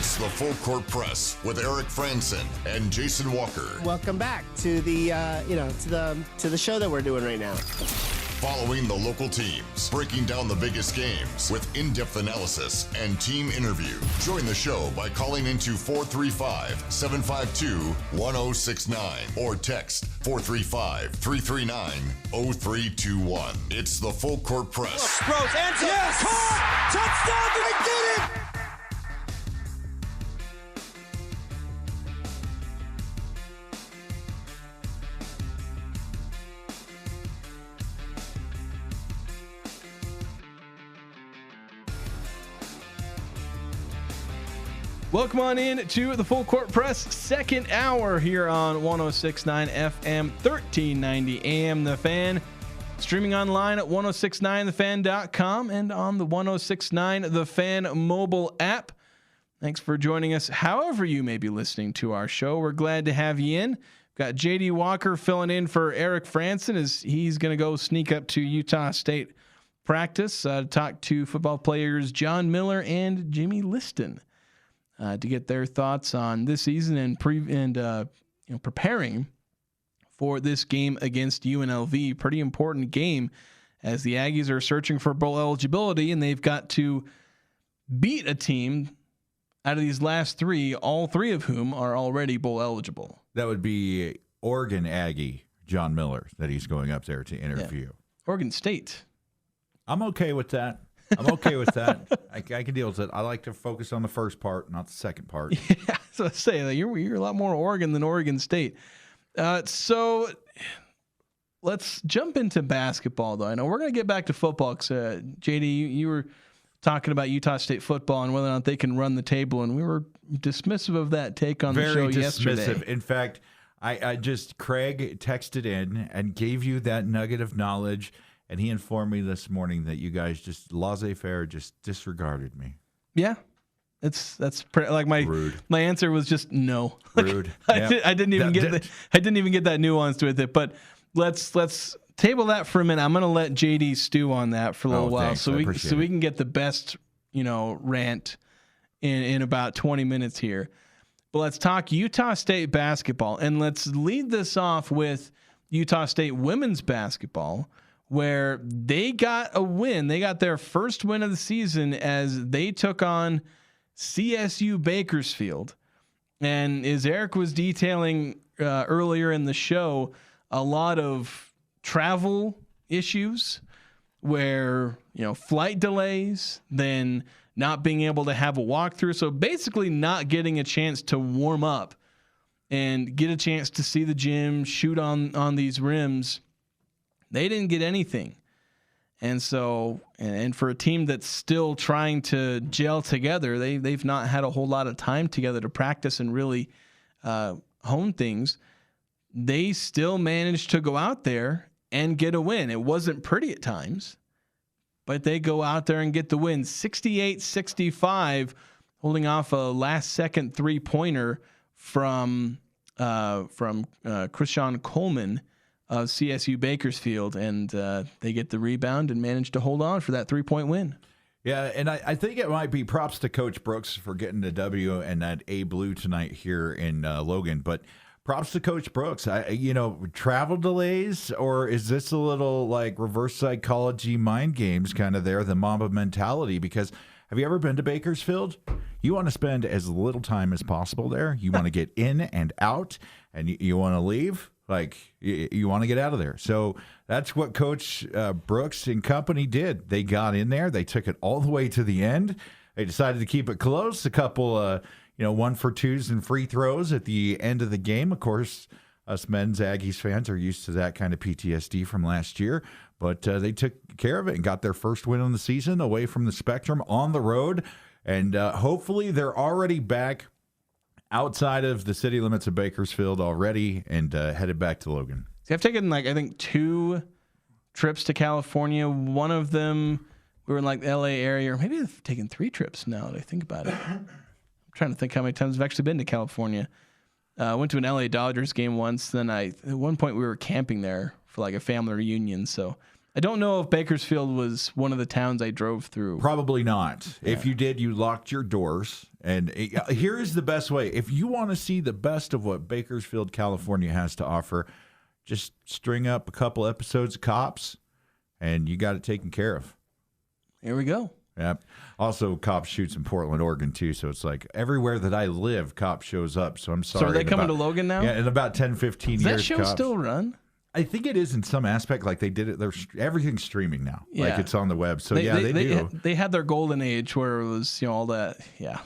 It's the Full Court Press with Eric Franson and Jason Walker. Welcome back to the to the show that we're doing right now. Following the local teams, breaking down the biggest games with in-depth analysis and team interview. Join the show by calling into 435-752-1069 or text 435-339-0321. It's the Full Court Press. Rose, answer. Yes! Caught! Touchdown! They did it! Welcome on in to the Full Court Press second hour here on 106.9 FM, 1390 AM The Fan. Streaming online at 1069thefan.com and on the 1069 The Fan mobile app. Thanks for joining us however you may be listening to our show. We're glad to have you in. We've got JD Walker filling in for Eric Franson as he's going to go sneak up to Utah State practice to talk to football players John Miller and Jimmy Liston. To get their thoughts on this season and preparing for this game against UNLV. Pretty important game as the Aggies are searching for bowl eligibility, and they've got to beat a team out of these last three, all three of whom are already bowl eligible. That would be Oregon Aggie John Miller that he's going up there to interview. Yeah. Oregon State. I'm okay with that. I'm okay with that. I can deal with it. I like to focus on the first part, not the second part. Yeah, so I say that you're a lot more Oregon than Oregon State. So let's jump into basketball, though. I know we're going to get back to football because, JD, you were talking about Utah State football and whether or not they can run the table, and we were dismissive of that take on the show yesterday. Very dismissive. In fact, Craig texted in and gave you that nugget of knowledge. And he informed me this morning that you guys just laissez-faire, just disregarded me. Yeah, that's pretty, like my answer was just no. Rude. I didn't even get that nuance with it. But let's table that for a minute. I'm going to let JD stew on that for a little while, so we can get the best rant in about 20 minutes here. But let's talk Utah State basketball, and let's lead this off with Utah State women's basketball, where they got a win. They got their first win of the season as they took on CSU Bakersfield. And as Eric was detailing earlier in the show, a lot of travel issues where, flight delays, then not being able to have a walkthrough. So basically not getting a chance to warm up and get a chance to see the gym, shoot on these rims. They didn't get anything. And so, and for a team that's still trying to gel together, they've not had a whole lot of time together to practice and really hone things. They still managed to go out there and get a win. It wasn't pretty at times, but they go out there and get the win. 68-65, holding off a last-second three-pointer from Krishan Coleman of CSU Bakersfield, and they get the rebound and manage to hold on for that 3-point win. Yeah, and I think it might be props to Coach Brooks for getting the W and that A blue tonight here in Logan, but props to Coach Brooks. Travel delays, or is this a little like reverse psychology mind games kind of there, the Mamba mentality? Because have you ever been to Bakersfield? You want to spend as little time as possible there. You want to get in and out, and you want to leave. Like, you want to get out of there. So that's what Coach Brooks and company did. They got in there. They took it all the way to the end. They decided to keep it close. A couple, 1-for-2s and free throws at the end of the game. Of course, us men's Aggies fans are used to that kind of PTSD from last year. But they took care of it and got their first win on the season away from the Spectrum on the road. And hopefully they're already back outside of the city limits of Bakersfield already and headed back to Logan. See, I've taken I think 2 trips to California. One of them, we were in the LA area, or maybe I've taken 3 trips now that I think about it. I'm trying to think how many times I've actually been to California. I went to an LA Dodgers game once. Then at one point we were camping there for a family reunion. So I don't know if Bakersfield was one of the towns I drove through. Probably not. Yeah. If you did, you locked your doors. And here is the best way. If you want to see the best of what Bakersfield, California has to offer, just string up a couple episodes of Cops, and you got it taken care of. Here we go. Yep. Also, Cops shoots in Portland, Oregon, too. So it's like everywhere that I live, Cops shows up. So I'm sorry. So are they coming to Logan now? Yeah, in about 10, 15 years. Does that show Cops still run? I think it is in some aspect. Like they did it. Everything's streaming now. Yeah. Like it's on the web. So they do. They had their golden age where it was, all that. Yeah.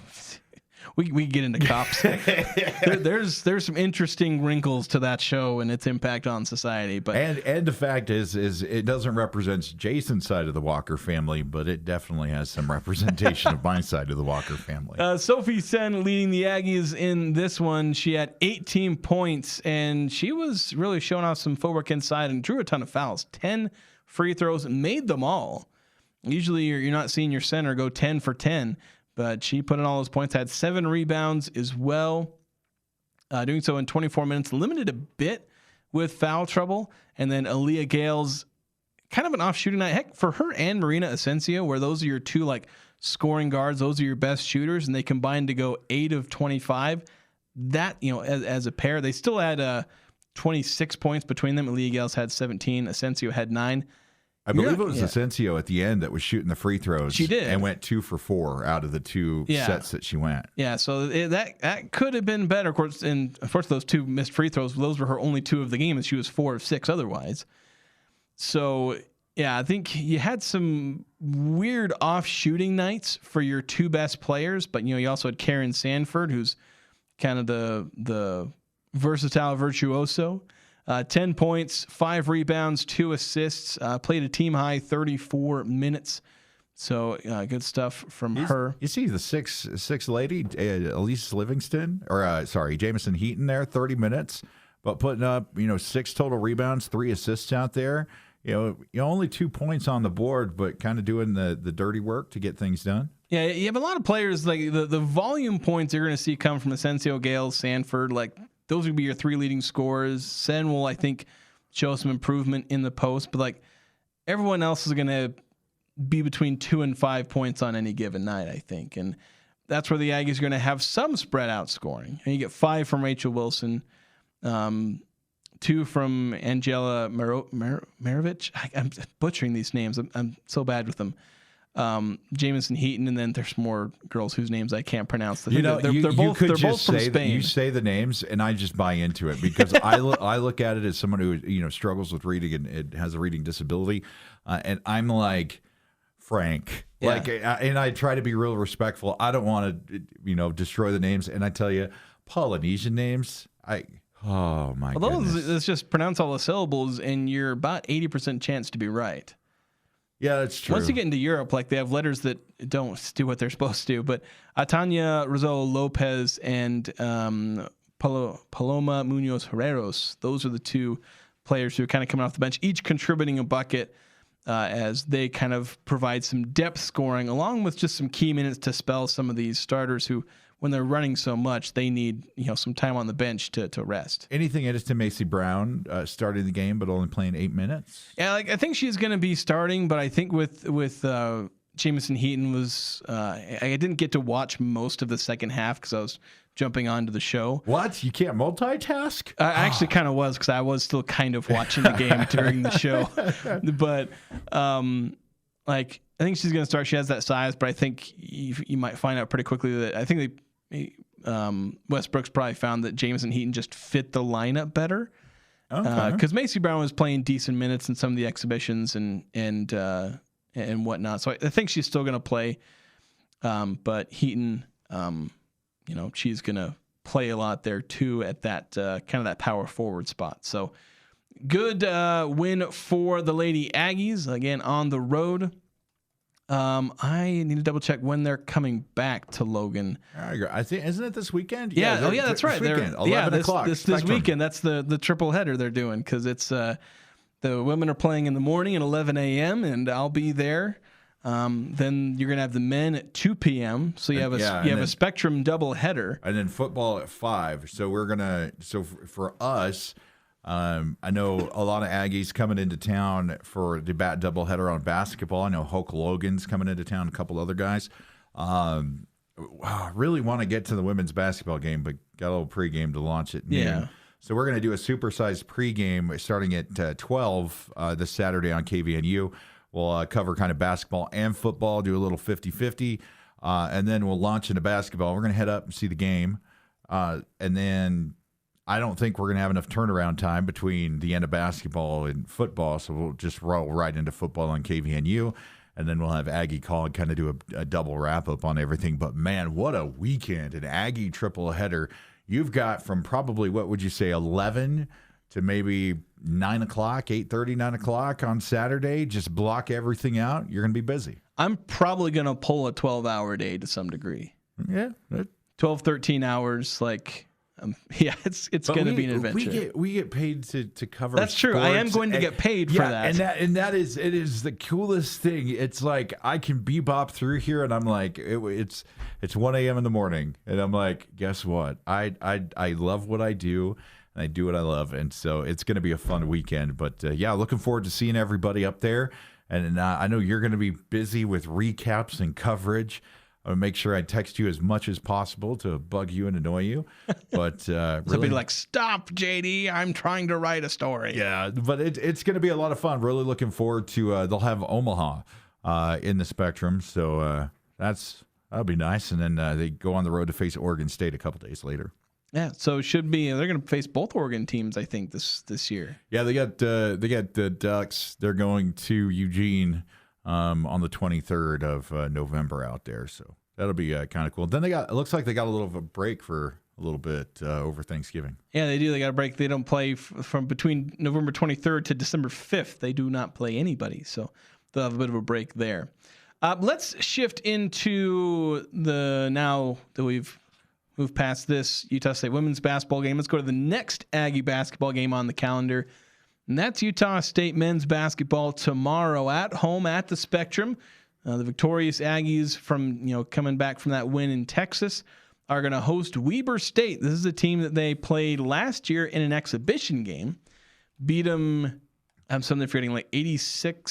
We get into Cops. There's some interesting wrinkles to that show and its impact on society. But and the fact is it doesn't represent Jason's side of the Walker family, but it definitely has some representation of my side of the Walker family. Sophie Sen leading the Aggies in this one. She had 18 points, and she was really showing off some footwork inside and drew a ton of fouls. 10 free throws, made them all. Usually you're not seeing your center go 10 for 10. But she put in all those points, had 7 rebounds as well. Doing so in 24 minutes, limited a bit with foul trouble. And then Aaliyah Gale's kind of an off shooting night. Heck, for her and Marina Asensio, where those are your two scoring guards, those are your best shooters, and they combined to go 8 of 25. That, as a pair, they still had 26 points between them. Aaliyah Gale's had 17, Asensio had 9. I believe it was Asensio at the end that was shooting the free throws. She did. And went 2 for 4 out of the 2 sets that she went. Yeah, so that could have been better. Of course, those 2 missed free throws, those were her only 2 of the game, and she was 4 of 6 otherwise. So, yeah, I think you had some weird off-shooting nights for your 2 best players, but, you also had Karen Sanford, who's kind of the versatile virtuoso. 10 points, 5 rebounds, 2 assists, played a team high 34 minutes. So good stuff from her. You see the six lady, Elise Livingston, or Jamison Heaton there, 30 minutes, but putting up, 6 total rebounds, 3 assists out there. Only 2 points on the board, but kind of doing the dirty work to get things done. Yeah, you have a lot of players, like the volume points you're going to see come from Asensio, Gale, Sanford, those would be your 3 leading scorers. Sen will, I think, show some improvement in the post, but everyone else is going to be between 2 and 5 points on any given night, I think. And that's where the Aggies are going to have some spread out scoring. And you get 5 from Rachel Wilson, 2 from Angela Marovich. I'm butchering these names. I'm so bad with them. Jamison Heaton, and then there's more girls whose names I can't pronounce. They're both from Spain. You say the names, and I just buy into it because I look at it as someone who struggles with reading and has a reading disability, and I'm like Frank, and I try to be real respectful. I don't want to destroy the names, and I tell you, Polynesian names, oh my goodness. Let's just pronounce all the syllables, and you're about 80% chance to be right. Yeah, that's true. Once you get into Europe, they have letters that don't do what they're supposed to do. But Tanya Rizzo Lopez and Paloma Munoz Herreros, those are the 2 players who are kind of coming off the bench, each contributing a bucket as they kind of provide some depth scoring, along with just some key minutes to spell some of these starters who, when they're running so much, they need some time on the bench to rest. Anything in it to Macy Brown starting the game, but only playing 8 minutes? Yeah, I think she's going to be starting, but I think with Jamison Heaton was I didn't get to watch most of the second half because I was jumping onto the show. What? You can't multitask? I actually kind of was because I was still kind of watching the game during the show, but I think she's going to start. She has that size, but I think you might find out pretty quickly that I think Wes Brooks probably found that Jamison Heaton just fit the lineup better. Because Macy Brown was playing decent minutes in some of the exhibitions and whatnot. So I think she's still going to play. But Heaton, she's going to play a lot there too at that kind of that power forward spot. So good win for the Lady Aggies, again on the road. I need to double check when they're coming back to Logan. I think, isn't it this weekend? Yeah, that's right. This weekend, 11 o'clock. This weekend. That's the triple header they're doing because it's the women are playing in the morning at 11 a.m. and I'll be there. Then you're gonna have the men at 2 p.m. So you have a Spectrum double header, and then football at 5. So for us. I know a lot of Aggies coming into town for the bat doubleheader on basketball. I know Hulk Logan's coming into town, a couple other guys. Really want to get to the women's basketball game, but got a little pregame to launch at noon. Yeah. So we're going to do a supersized pregame starting at 12 this Saturday on KVNU. We'll cover kind of basketball and football, do a little 50-50, and then we'll launch into basketball. We're going to head up and see the game, and then I don't think we're going to have enough turnaround time between the end of basketball and football, so we'll just roll right into football on KVNU, and then we'll have Aggie call and kind of do a double wrap-up on everything. But, man, what a weekend, an Aggie triple header. You've got from probably, what would you say, 11 to maybe 9 o'clock, 8:30, 9 o'clock on Saturday. Just block everything out. You're going to be busy. I'm probably going to pull a 12-hour day to some degree. Yeah. 12, 13 hours, it's going to be an adventure. We get paid to cover. That's true. I am going to get paid for that. And that is the coolest thing. It's like I can bebop through here, and I'm like, it's 1 a.m. in the morning, and I'm like, guess what? I love what I do. And I do what I love, and so it's going to be a fun weekend. But, looking forward to seeing everybody up there. And I know you're going to be busy with recaps and coverage. I'll make sure I text you as much as possible to bug you and annoy you. But really, be like, stop, JD, I'm trying to write a story. Yeah, but it's going to be a lot of fun. Really looking forward to they'll have Omaha in the Spectrum. So that'll be nice. And then they go on the road to face Oregon State a couple days later. Yeah, so it should be. They're going to face both Oregon teams, I think, this year. Yeah, they got the Ducks. They're going to Eugene on the 23rd of November out there, so that'll be kind of cool. Then it looks like they got a little of a break for a little bit over Thanksgiving. Yeah, they do. They got a break. They don't play from between November 23rd to December 5th. They do not play anybody, so they'll have a bit of a break there. Let's shift into now that we've move past this Utah State women's basketball game. Let's go to the next Aggie basketball game on the calendar, and that's Utah State men's basketball tomorrow at home at the Spectrum. The victorious Aggies from coming back from that win in Texas are going to host Weber State. This is a team that they played last year in an exhibition game, beat them. I'm suddenly forgetting, like 88,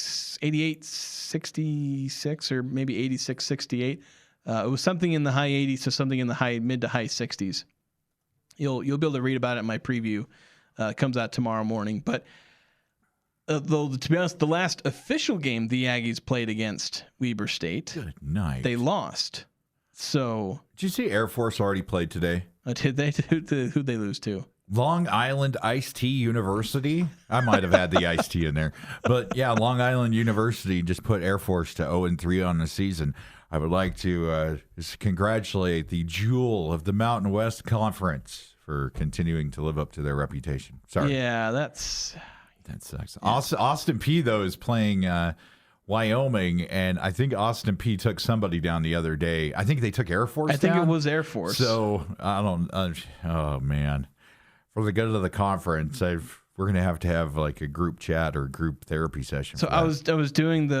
66, or maybe 86, 68. It was something in the high 80s to something in the mid to high 60s. You'll be able to read about it in my preview. It comes out tomorrow morning. But though, to be honest, the last official game the Aggies played against Weber State, good night, they lost. So did you see Air Force already played today? Did they? Who'd they lose to? Long Island Ice-T University. I might have had the Ice-T in there. But, yeah, Long Island University just put Air Force to 0-3 on the season. I would like to just congratulate the jewel of the Mountain West Conference for continuing to live up to their reputation. Sorry. Yeah, that sucks. Yeah. Austin P, though, is playing Wyoming, and I think Austin P took somebody down the other day. I think they took Air Force down. I think it was Air Force. So, I don't oh, man. For the good of the conference, we're going to have like a group chat or group therapy session. So I was doing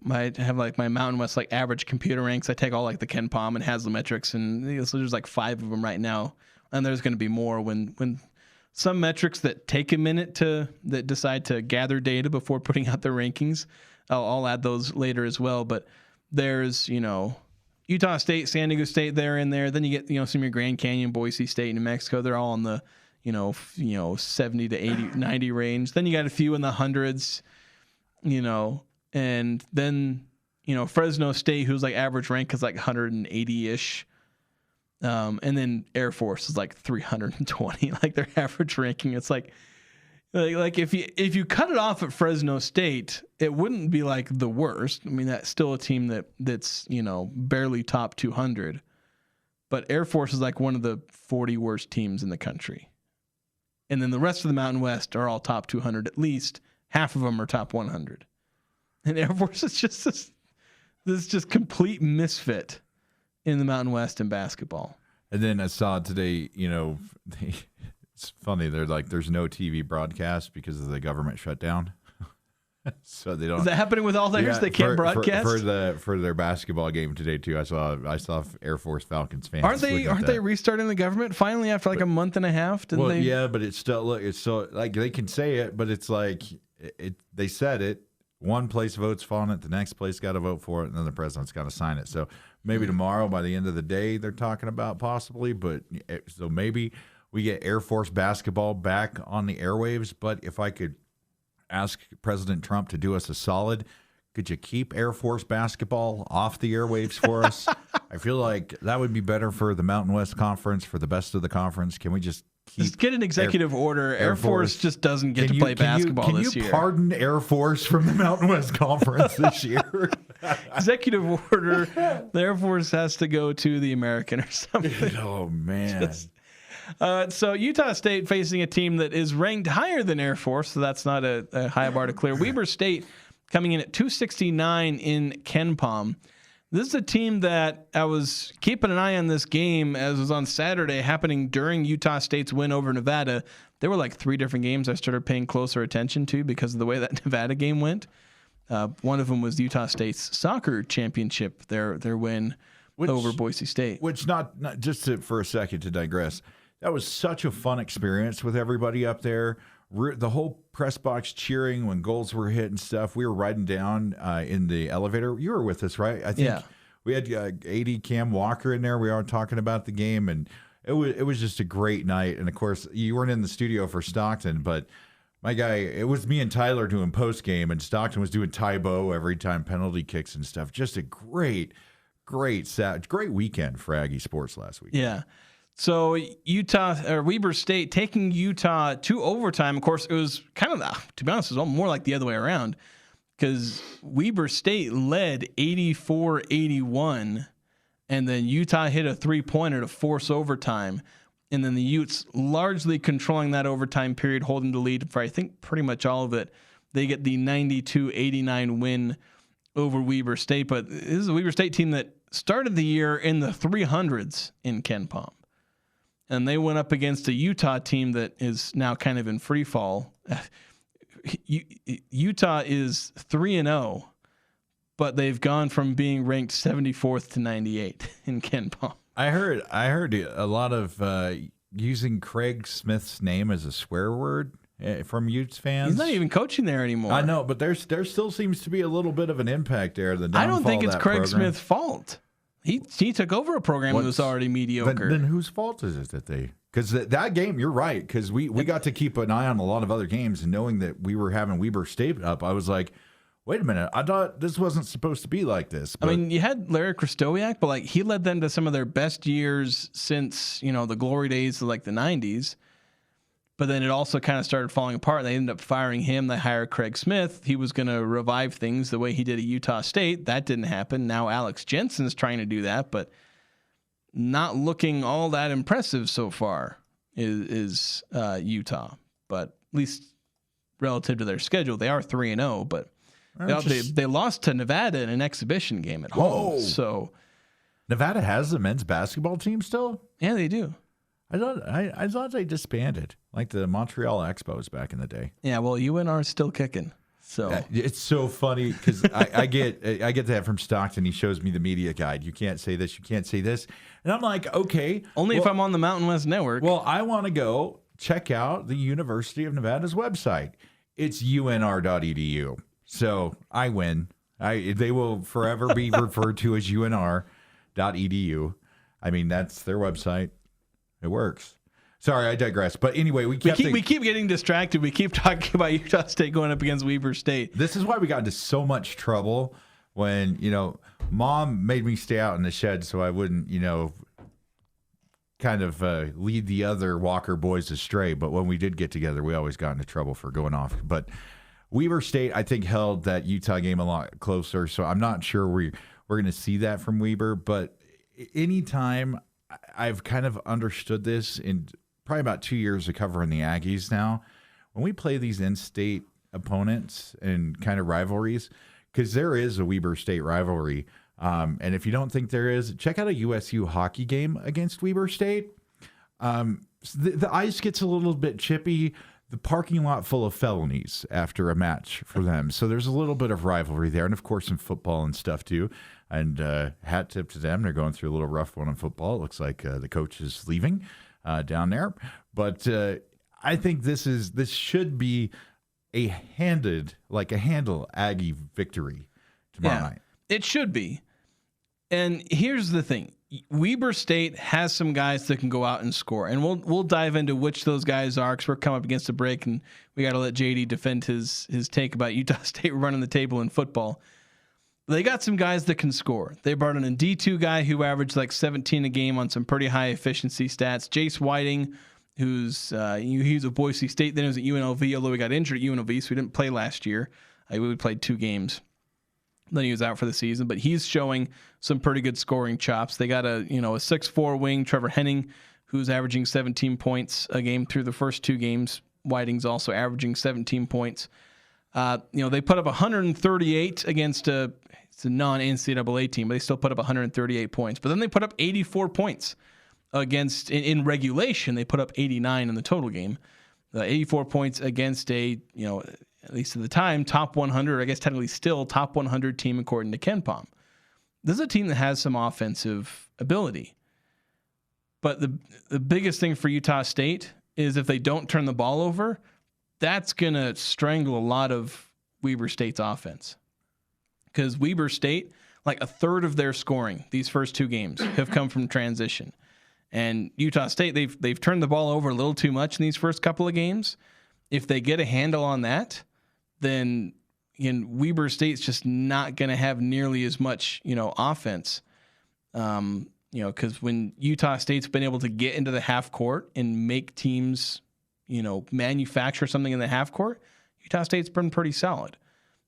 I have like my Mountain West like average computer ranks. I take all like the Ken Palm and Haslametrics, and so there's like 5 of them right now, and there's going to be more when some metrics that take a minute that decide to gather data before putting out their rankings. I'll add those later as well. But there's Utah State, San Diego State, they're in there. Then you get some of your Grand Canyon, Boise State, New Mexico. They're all in the 70 to 80, 90 range. Then you got a few in the hundreds, and then, Fresno State, who's like average rank is like 180-ish. And then Air Force is like 320, like their average ranking. It's like if you cut it off at Fresno State, it wouldn't be like the worst. I mean, that's still a team that's barely top 200. But Air Force is like one of the 40 worst teams in the country. And then the rest of the Mountain West are all top 200. At least half of them are top 100. And Air Force is just this complete misfit in the Mountain West in basketball. And then I saw today, it's funny. They're like, there's no TV broadcast because of the government shutdown. So they don't. Is that happening with all theirs? They can't broadcast for their basketball game today too. I saw Air Force Falcons fans. Aren't they restarting the government finally after like a month and a half? Yeah, but it's still like they can say it, but it's like they said it. One place votes on it, the next place got to vote for it, and then the president's got to sign it. So maybe tomorrow, by the end of the day, they're talking about possibly. But so maybe we get Air Force basketball back on the airwaves. But if I could ask President Trump to do us a solid, could you keep Air Force basketball off the airwaves for us? I feel like that would be better for the Mountain West Conference, for the best of the conference. Can we just get an executive order? Air Force just doesn't get to play basketball this year. Can you pardon Air Force from the Mountain West Conference this year? Executive order. The Air Force has to go to the American or something. Oh, man. So Utah State facing a team that is ranked higher than Air Force, so that's not a high bar to clear. Weber State coming in at 269 in KenPom. This is a team that I was keeping an eye on this game as it was on Saturday, happening during Utah State's win over Nevada. There were like 3 different games I started paying closer attention to because of the way that Nevada game went. One of them was Utah State's soccer championship, their win over Boise State. Which not just for a second to digress, that was such a fun experience with everybody up there. The whole press box cheering when goals were hit and stuff. We were riding down in the elevator. You were with us, right? I think we had AD Cam Walker in there. We were talking about the game, and it was just a great night. And of course, you weren't in the studio for Stockton, but my guy, it was me and Tyler doing post game, and Stockton was doing Tybo every time, penalty kicks and stuff. Just a great weekend for Aggie sports last week. Yeah. So Weber State taking Utah to overtime. Of course, it was kind of, to be honest, it was more like the other way around because Weber State led 84-81, and then Utah hit a 3-pointer to force overtime. And then the Utes largely controlling that overtime period, holding the lead for, I think, pretty much all of it. They get the 92-89 win over Weber State. But this is a Weber State team that started the year in the 300s in KenPom. And they went up against a Utah team that is now kind of in free fall. Utah is 3-0, but they've gone from being ranked 74th to 98 in KenPom. I heard a lot of using Craig Smith's name as a swear word from Utes fans. He's not even coaching there anymore. I know, but there still seems to be a little bit of an impact there. I don't think it's Craig Smith's fault. He took over a program that was already mediocre. Then whose fault is it that they? Because that game, you're right. Because we got to keep an eye on a lot of other games, and knowing that we were having Weber State up, I was like, wait a minute, I thought this wasn't supposed to be like this. But, I mean, you had Larry Kristowiak, but like he led them to some of their best years since the glory days of like the 90s. But then it also kind of started falling apart. They ended up firing him. They hired Craig Smith. He was going to revive things the way he did at Utah State. That didn't happen. Now Alex Jensen's trying to do that, but not looking all that impressive so far is Utah. But at least relative to their schedule, they are 3-0. But they lost to Nevada in an exhibition game at home. So Nevada has a men's basketball team still? Yeah, they do. I thought they disbanded, like the Montreal Expos back in the day. Yeah, well, UNR is still kicking. So it's so funny because I get that from Stockton. He shows me the media guide. You can't say this. You can't say this. And I'm like, okay. Only if I'm on the Mountain West Network. Well, I want to go check out the University of Nevada's website. It's unr.edu. So I win. They will forever be referred to as unr.edu. I mean, that's their website. It works. Sorry, I digress. But anyway, we keep getting distracted. We keep talking about Utah State going up against Weber State. This is why we got into so much trouble when, Mom made me stay out in the shed so I wouldn't, kind of lead the other Walker boys astray. But when we did get together, we always got into trouble for going off. But Weber State, I think, held that Utah game a lot closer. So I'm not sure we're going to see that from Weber. But anytime I've kind of understood this in probably about 2 years of covering the Aggies now, when we play these in-state opponents and kind of rivalries, because there is a Weber State rivalry. And if you don't think there is, check out a USU hockey game against Weber State. The ice gets a little bit chippy. the parking lot full of felonies after a match for them. So there's a little bit of rivalry there. And, of course, in football and stuff, too. And hat tip to them. They're going through a little rough one in football. It looks like the coach is leaving down there. But I think this should be a handle Aggie victory tomorrow night. It should be. And here's the thing. Weber State has some guys that can go out and score, and we'll dive into which those guys are because we're coming up against a break, and we got to let JD defend his take about Utah State running the table in football. They got some guys that can score. They brought in a D2 guy who averaged like 17 a game on some pretty high efficiency stats. Jace Whiting, who's he's at Boise State, then he was at UNLV, although he got injured at UNLV, so he didn't play last year. We played 2 games. Then he was out for the season, but he's showing some pretty good scoring chops. They got a 6'4" wing, Trevor Henning, who's averaging 17 points a game through the first 2 games. Whiting's also averaging 17 points. They put up 138 against it's a non-NCAA team, but they still put up 138 points. But then they put up 84 points against in regulation. They put up 89 in the total game. 84 points against at least at the time, top 100, I guess technically still top 100 team according to KenPom. This is a team that has some offensive ability. But the biggest thing for Utah State is if they don't turn the ball over, that's going to strangle a lot of Weber State's offense. Because Weber State, like a third of their scoring these first 2 games have come from transition. And Utah State, they've turned the ball over a little too much in these first couple of games. If they get a handle on that, then Weber State's just not going to have nearly as much, offense. Because when Utah State's been able to get into the half court and make teams, manufacture something in the half court, Utah State's been pretty solid.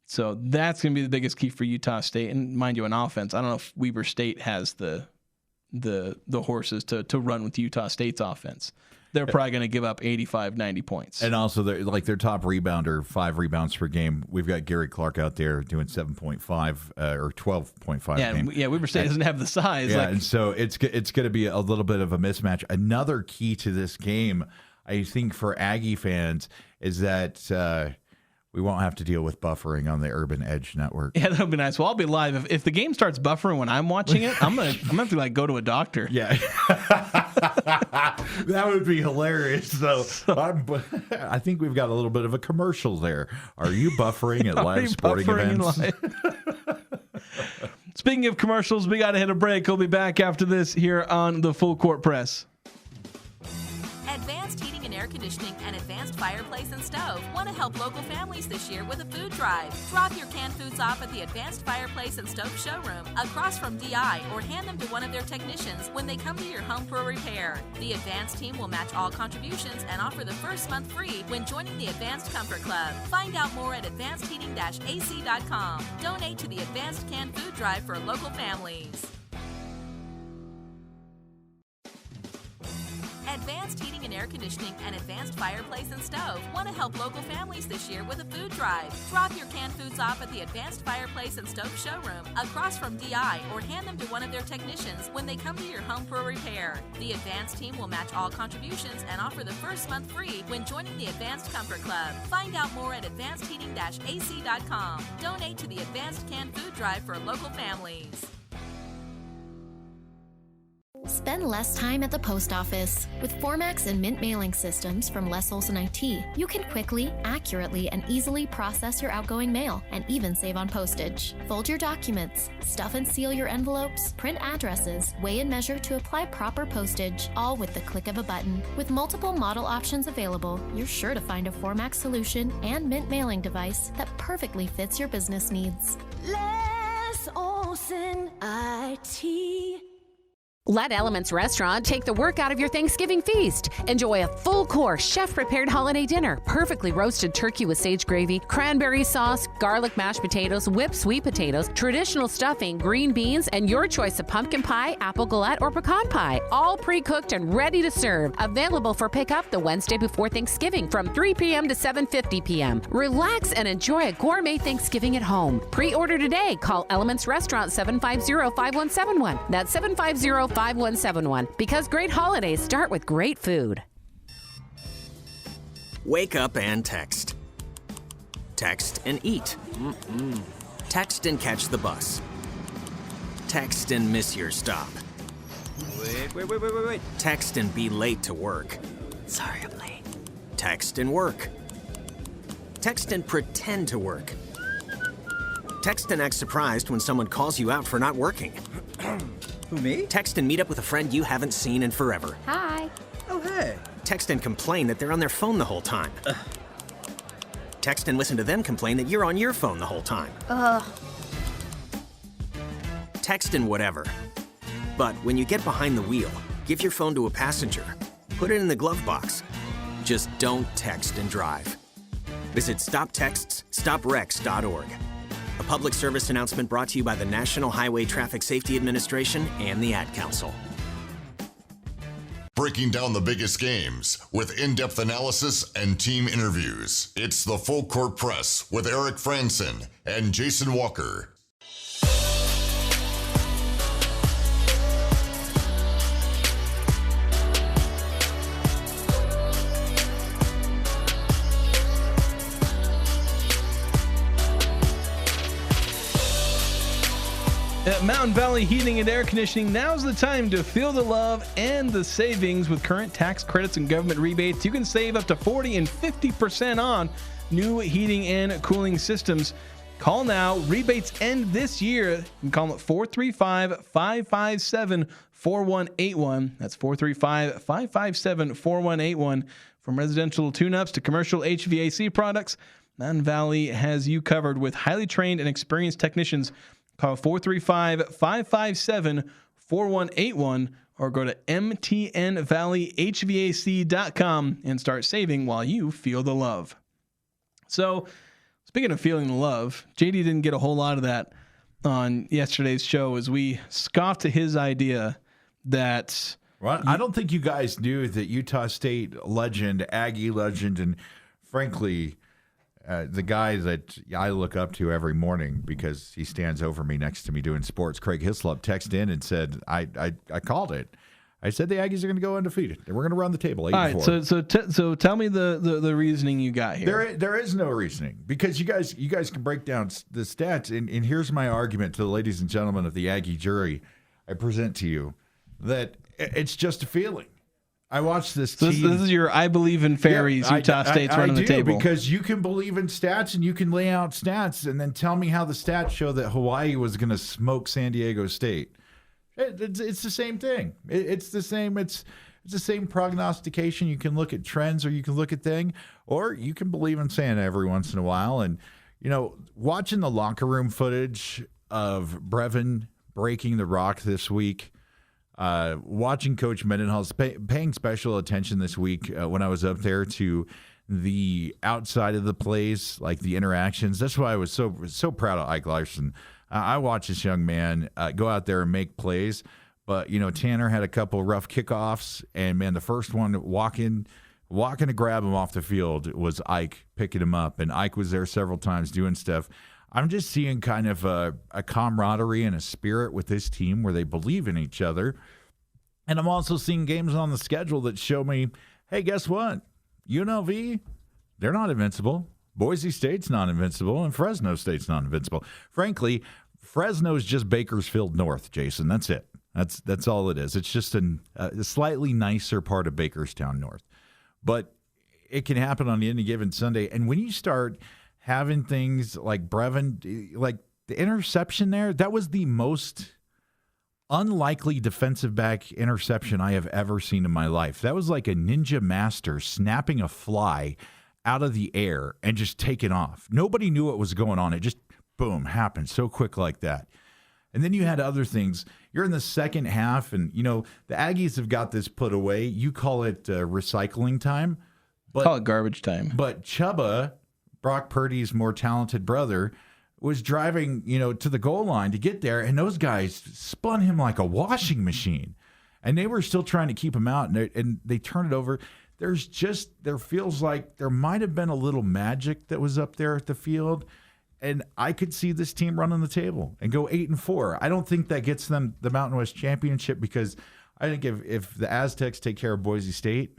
So that's going to be the biggest key for Utah State. And mind you, on offense, I don't know if Weber State has the horses to run with Utah State's offense. They're probably going to give up 85, 90 points. And also, their top rebounder, 5 rebounds per game. We've got Gary Clark out there doing 7.5 or 12.5. Yeah, Weber State doesn't have the size. Yeah, and so it's going to be a little bit of a mismatch. Another key to this game, I think, for Aggie fans is that we won't have to deal with buffering on the Urban Edge network. Yeah, that'll be nice. Well, I'll be live. If the game starts buffering when I'm watching it, I'm gonna have to go to a doctor. Yeah. That would be hilarious. So I think we've got a little bit of a commercial there. Are you buffering at live sporting events? Speaking of commercials, we got to hit a break. We'll be back after this here on the Full Court Press. Advanced Heating and Air Conditioning and Advanced Fireplace and Stove want to help local families this year with a food drive. Drop your canned foods off at the Advanced Fireplace and Stove showroom across from DI or hand them to one of their technicians when they come to your home for a repair. The Advanced team will match all contributions and offer the first month free when joining the Advanced Comfort Club. Find out more at advancedheating-ac.com. Donate to the Advanced Canned Food Drive for local families. Advanced Heating and Air Conditioning and Advanced Fireplace and Stove want to help local families this year with a food drive. Drop your canned foods off at the Advanced Fireplace and Stove showroom across from DI or hand them to one of their technicians when they come to your home for a repair. The Advanced team will match all contributions and offer the first month free when joining the Advanced Comfort Club. Find out more at advancedheating-ac.com. Donate to the Advanced Canned Food Drive for local families. Spend less time at the post office. With Formax and Mint mailing systems from Les Olson IT, you can quickly, accurately, and easily process your outgoing mail and even save on postage. Fold your documents, stuff and seal your envelopes, print addresses, weigh and measure to apply proper postage, all with the click of a button. With multiple model options available, you're sure to find a Formax solution and Mint mailing device that perfectly fits your business needs. Les Olson IT. Let Elements Restaurant take the work out of your Thanksgiving feast. Enjoy a full-course, chef-prepared holiday dinner, perfectly roasted turkey with sage gravy, cranberry sauce, garlic mashed potatoes, whipped sweet potatoes, traditional stuffing, green beans, and your choice of pumpkin pie, apple galette, or pecan pie. All pre-cooked and ready to serve. Available for pickup the Wednesday before Thanksgiving from 3 p.m. to 7:50 p.m. Relax and enjoy a gourmet Thanksgiving at home. Pre-order today. Call Elements Restaurant 750-5171. That's 750-5171. Because great holidays start with great food. Wake up and text. Text and eat. Text and catch the bus. Text and miss your stop. Wait. Text and be late to work. Sorry, I'm late. Text and work. Text and pretend to work. Text and act surprised when someone calls you out for not working. Who, me? Text and meet up with a friend you haven't seen in forever. Hi. Oh, hey. Text and complain that they're on their phone the whole time. Text and listen to them complain that you're on your phone the whole time. Text and whatever. But when you get behind the wheel, give your phone to a passenger. Put it in the glove box. Just don't text and drive. Visit StopTextsStopWrecks.org. A public service announcement brought to you by the National Highway Traffic Safety Administration and the Ad Council. Breaking down the biggest games with in-depth analysis and team interviews. It's the Full Court Press with Eric Franson and Jason Walker. At Mountain Valley Heating and Air Conditioning, now's the time to feel the love and the savings with current tax credits and government rebates. You can save up to 40 and 50% on new heating and cooling systems. Call now. Rebates end this year. You can call them at 435-557-4181. That's 435-557-4181. From residential tune-ups to commercial HVAC products, Mountain Valley has you covered with highly trained and experienced technicians. Call 435-557-4181 or go to mtnvalleyhvac.com and start saving while you feel the love. So, speaking of feeling the love, JD didn't get a whole lot of that on yesterday's show as we scoffed at his idea that... Well, I don't think you guys knew that Utah State legend, Aggie legend, and frankly... the guy that I look up to every morning because he stands over me next to me doing sports, Craig Hislop, texted in and said, I called it. I said the Aggies are going to go undefeated. And we're going to run the table 8-4. All right, so tell me the reasoning you got here. There is no reasoning because you guys can break down the stats. And here's my argument to the ladies and gentlemen of the Aggie jury. I present to you that it's just a feeling. I watched this team. This is your I believe in fairies. Yeah, Utah State's running the table. Because you can believe in stats and you can lay out stats and then tell me how the stats show that Hawaii was going to smoke San Diego State. It's the same thing. It's the same. It's the same prognostication. You can look at trends or you can look at thing, or you can believe in Santa every once in a while. And watching the locker room footage of Brevin breaking the rock this week. Watching Coach Mendenhall paying special attention this week when I was up there to the outside of the plays, like the interactions. That's why I was so proud of Ike Larson. I watched this young man go out there and make plays. But, Tanner had a couple rough kickoffs, and, man, the first one walking to grab him off the field was Ike picking him up. And Ike was there several times doing stuff. I'm just seeing kind of a camaraderie and a spirit with this team where they believe in each other. And I'm also seeing games on the schedule that show me, hey, guess what? UNLV, they're not invincible. Boise State's not invincible, and Fresno State's not invincible. Frankly, Fresno's just Bakersfield North, Jason. That's it. That's all it is. It's just a slightly nicer part of Bakerstown North. But it can happen on any given Sunday. And when you start having things like Brevin, like the interception there, that was the most unlikely defensive back interception I have ever seen in my life. That was like a ninja master snapping a fly out of the air and just taking off. Nobody knew what was going on. It just, boom, happened so quick like that. And then you had other things. You're in the second half, and, the Aggies have got this put away. You call it recycling time. Call it garbage time. But Chubba, Brock Purdy's more talented brother, was driving, to the goal line to get there, and those guys spun him like a washing machine. And they were still trying to keep him out, and they turned it over. There feels like there might have been a little magic that was up there at the field, and I could see this team running the table and go 8-4. I don't think that gets them the Mountain West Championship because I think if the Aztecs take care of Boise State,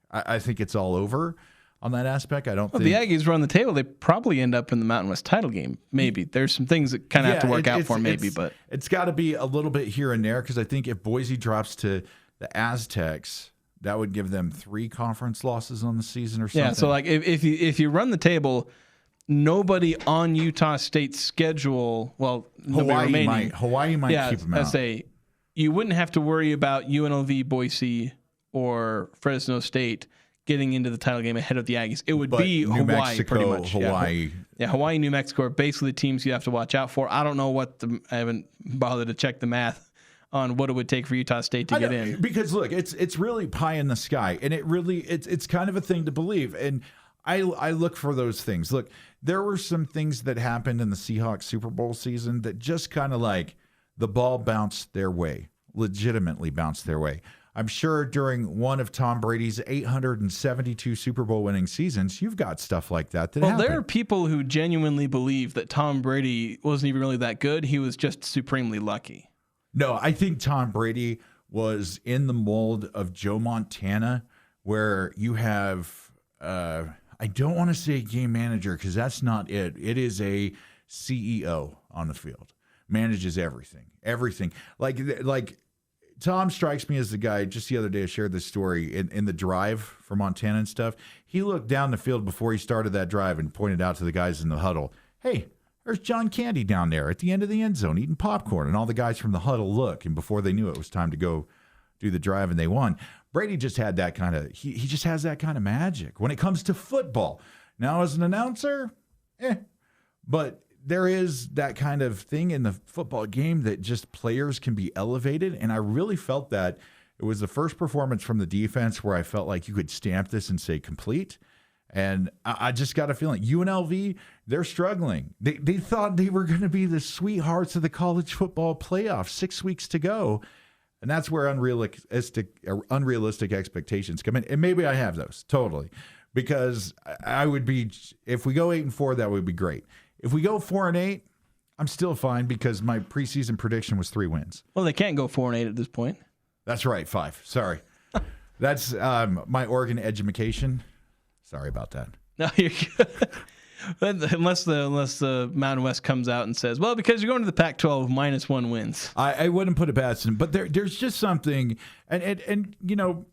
I think it's all over. on that aspect. I don't think the Aggies run the table. They probably end up in the Mountain West title game. Maybe there's some things that kind of have to work out for maybe, but it's got to be a little bit here and there because I think if Boise drops to the Aztecs, that would give them 3 conference losses on the season or something. Yeah, so like if you run the table, nobody on Utah State's schedule, well, Hawaii might keep them out. I say you wouldn't have to worry about UNLV, Boise, or Fresno State getting into the title game ahead of the Aggies. It would be New Hawaii, Mexico, pretty much. Hawaii. Yeah, Hawaii, New Mexico are basically the teams you have to watch out for. I don't know I haven't bothered to check the math on what it would take for Utah State to get in. Because look, it's really pie in the sky, and it's kind of a thing to believe. And I look for those things. Look, there were some things that happened in the Seahawks Super Bowl season that just kind of like the ball bounced their way, legitimately bounced their way. I'm sure during one of Tom Brady's 872 Super Bowl winning seasons, you've got stuff like that happened. There are people who genuinely believe that Tom Brady wasn't even really that good. He was just supremely lucky. No, I think Tom Brady was in the mold of Joe Montana, where you have, I don't want to say game manager because that's not it. It is a CEO on the field, manages everything. Like Tom strikes me as the guy, just the other day I shared this story in the drive for Montana and stuff. He looked down the field before he started that drive and pointed out to the guys in the huddle, hey, there's John Candy down there at the end of the end zone eating popcorn. And all the guys from the huddle look, and before they knew it was time to go do the drive, and they won. Brady just had that kind of, he just has that kind of magic when it comes to football. Now, as an announcer, but there is that kind of thing in the football game that just players can be elevated. And I really felt that it was the first performance from the defense where I felt like you could stamp this and say complete. And I just got a feeling UNLV, they're struggling. They thought they were going to be the sweethearts of the college football playoff, 6 weeks to go. And that's where unrealistic expectations come in. And maybe I have those, totally. Because I would be, if we go 8-4, that would be great. If we go 4-8, I'm still fine because my preseason prediction was 3 wins. Well, they can't go 4-8 at this point. That's right, 5. Sorry. That's my Oregon education. Sorry about that. No, you're good. Unless the Mountain West comes out and says, well, because you're going to the Pac-12, -1 wins. I wouldn't put it past him, but there's just something, and you know,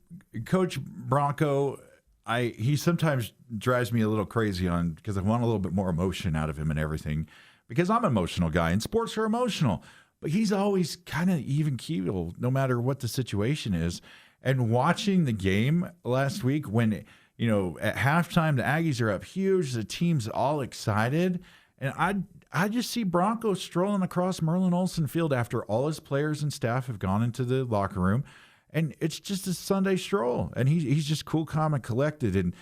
Coach Bronco, he sometimes drives me a little crazy on because I want a little bit more emotion out of him and everything, because I'm an emotional guy and sports are emotional, but he's always kind of even keel no matter what the situation is. And watching the game last week when, you know, at halftime, the Aggies are up huge. The team's all excited. And I just see Bronco strolling across Merlin Olsen Field after all his players and staff have gone into the locker room. And it's just a Sunday stroll. And he's just cool, calm, and collected. And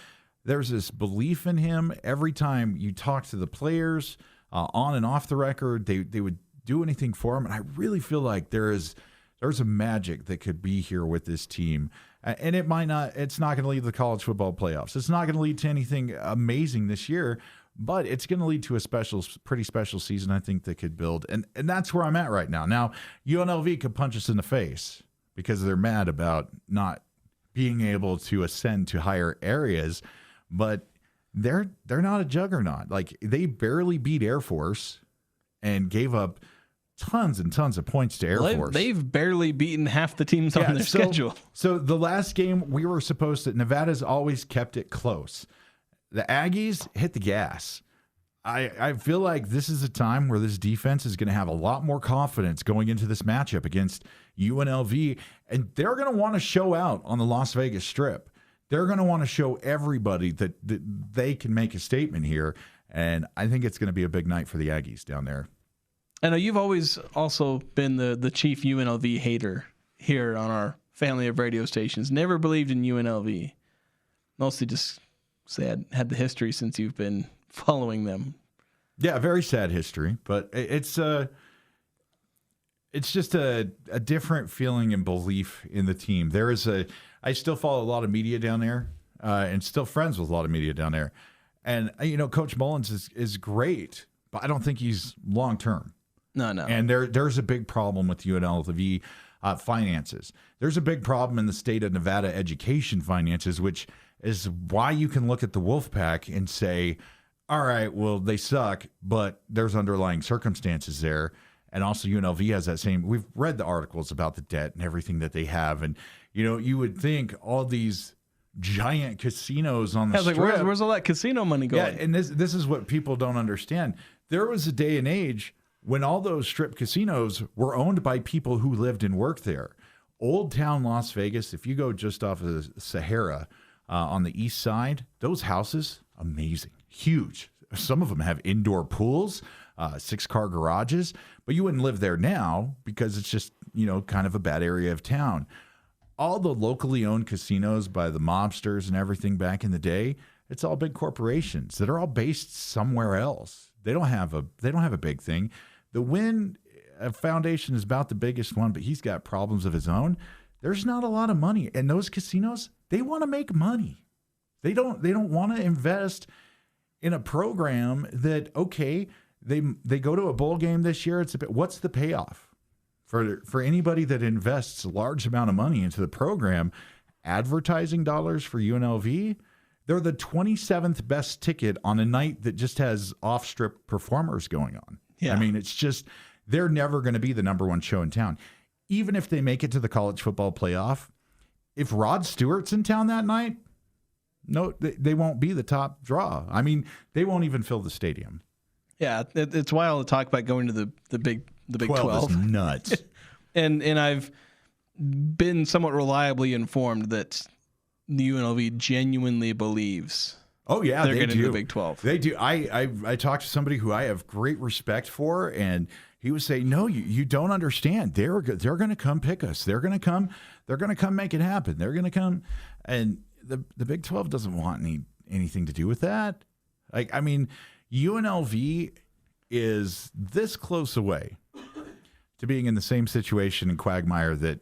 there's this belief in him. Every time you talk to the players on and off the record, they would do anything for him. And I really feel like there's a magic that could be here with this team. And it's not going to lead to the college football playoffs. It's not going to lead to anything amazing this year, but it's going to lead to a pretty special season, I think, that could build. And that's where I'm at right now. Now, UNLV could punch us in the face because they're mad about not being able to ascend to higher areas, but they're not a juggernaut. Like, they barely beat Air Force and gave up tons and tons of points to Air Force. They've barely beaten half the teams on their schedule. So the last game we were supposed to, Nevada's always kept it close. The Aggies hit the gas. I feel like this is a time where this defense is going to have a lot more confidence going into this matchup against UNLV, and they're going to want to show out on the Las Vegas Strip. They're going to want to show everybody that they can make a statement here, and I think it's going to be a big night for the Aggies down there. I know you've always also been the chief UNLV hater here on our family of radio stations. Never believed in UNLV. Mostly just had the history since you've been following them. Yeah, very sad history, but it's just a different feeling and belief in the team. I still follow a lot of media down there, and still friends with a lot of media down there. And, you know, Coach Mullins is great, but I don't think he's long-term. No. And there's a big problem with UNLV. finances. There's a big problem in the state of Nevada education finances, which is why you can look at the Wolfpack and say, all right, well, they suck, but there's underlying circumstances there. And also UNLV has that same, we've read the articles about the debt and everything that they have. And, you would think all these giant casinos on the strip. Like, where's all that casino money going? Yeah, and this is what people don't understand. There was a day and age when all those strip casinos were owned by people who lived and worked there. Old Town Las Vegas, if you go just off of the Sahara on the east side, those houses, amazing, huge. Some of them have indoor pools, 6-car garages, but you wouldn't live there now because it's just, kind of a bad area of town. All the locally owned casinos by the mobsters and everything back in the day, it's all big corporations that are all based somewhere else. They don't have a big thing. The Wynn Foundation is about the biggest one, but he's got problems of his own. There's not a lot of money. And those casinos, they want to make money. They don't want to invest in a program that, okay, they go to a bowl game this year. It's a bit, what's the payoff? For anybody that invests a large amount of money into the program, advertising dollars for UNLV, they're the 27th best ticket on a night that just has off-strip performers going on. Yeah. I mean, it's just, they're never going to be the number one show in town. Even if they make it to the college football playoff, if Rod Stewart's in town that night, no, they won't be the top draw. I mean, they won't even fill the stadium. Yeah, it's wild to talk about going to the Big 12. Is nuts. and I've been somewhat reliably informed that the UNLV genuinely believes they're going to do the Big 12. They do. I talked to somebody who I have great respect for, and he was saying, no, you don't understand. They're going to come pick us. They're going to come make it happen. They're going to come. And the Big 12 doesn't want anything to do with that. Like, I mean, UNLV is this close away to being in the same situation in quagmire that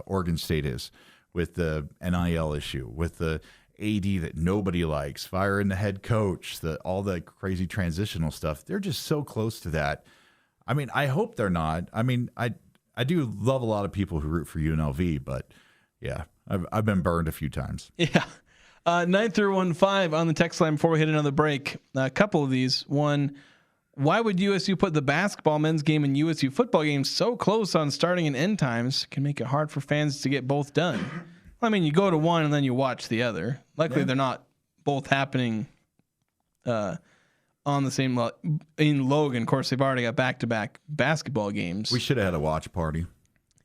Oregon State is, with the NIL issue, with the AD that nobody likes, firing the head coach, all the crazy transitional stuff. They're just so close to that. I mean, I hope they're not. I mean, I do love a lot of people who root for UNLV, but yeah, I've been burned a few times. Yeah. 9-15 on the text line before we hit another break. A couple of these. One, why would USU put the basketball men's game and USU football game so close on starting and end times? Can make it hard for fans to get both done. I mean, you go to one and then you watch the other. Luckily, they're not both happening on the same in Logan. Of course, they've already got back-to-back basketball games. We should have had a watch party.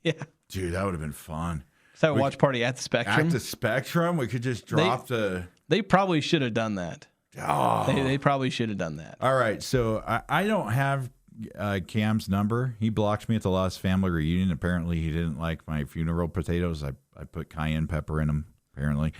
Yeah. Dude, that would have been fun. Let's have a watch party at the Spectrum. At the Spectrum? We could just drop They probably should have done that. Oh. They probably should have done that. All right, so I don't have Cam's number. He blocked me at the last family reunion. Apparently, he didn't like my funeral potatoes. I put cayenne pepper in them, apparently.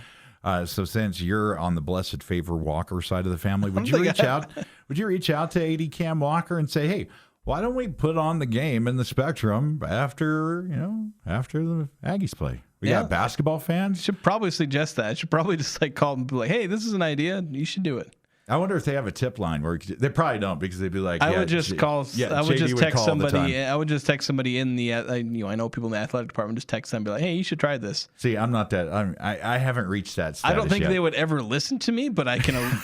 So since you're on the blessed favor Walker side of the family, would you reach out? Would you reach out to AD Cam Walker and say, hey, why don't we put on the game in the Spectrum after the Aggies play? We got basketball fans. Should probably suggest that. Should probably just call them and be like, hey, this is an idea. You should do it. I wonder if they have a tip line where they probably don't, because they'd be like, I would just call. Yeah, I would just text somebody. I would just text somebody in the. I know people in the athletic department. Just text them and be like, hey, you should try this. See, I'm not that. I haven't reached that status I don't think yet. They would ever listen to me, but I can.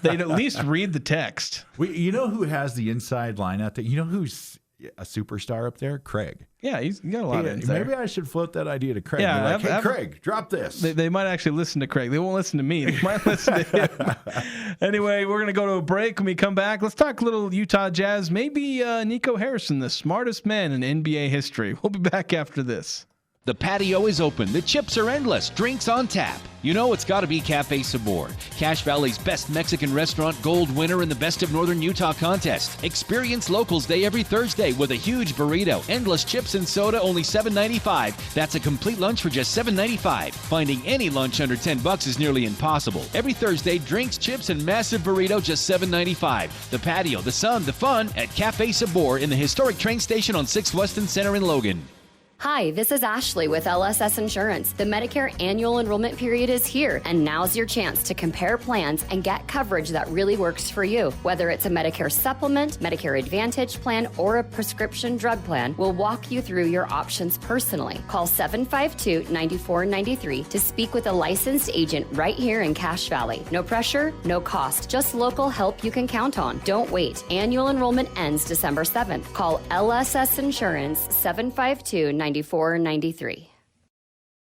They'd at least read the text. You know who has the inside line out there? You know who's a superstar up there? Craig. Yeah, he's got a lot of insight. Maybe I should float that idea to Craig. Yeah, hey, Craig, drop this. They might actually listen to Craig. They won't listen to me. They might listen to him. Anyway, we're going to go to a break. When we come back, let's talk a little Utah Jazz. Maybe Nico Harrison, the smartest man in NBA history. We'll be back after this. The patio is open. The chips are endless. Drinks on tap. You know it's got to be Cafe Sabor, Cache Valley's best Mexican restaurant, gold winner in the Best of Northern Utah contest. Experience Locals Day every Thursday with a huge burrito, endless chips and soda, only $7.95. That's a complete lunch for just $7.95. Finding any lunch under $10 is nearly impossible. Every Thursday, drinks, chips, and massive burrito, just $7.95. The patio, the sun, the fun at Cafe Sabor in the historic train station on 6th Weston Center in Logan. Hi, this is Ashley with LSS Insurance. The Medicare annual enrollment period is here, and now's your chance to compare plans and get coverage that really works for you. Whether it's a Medicare supplement, Medicare Advantage plan, or a prescription drug plan, we'll walk you through your options personally. Call 752-9493 to speak with a licensed agent right here in Cache Valley. No pressure, no cost, just local help you can count on. Don't wait. Annual enrollment ends December 7th. Call LSS Insurance 752-9493.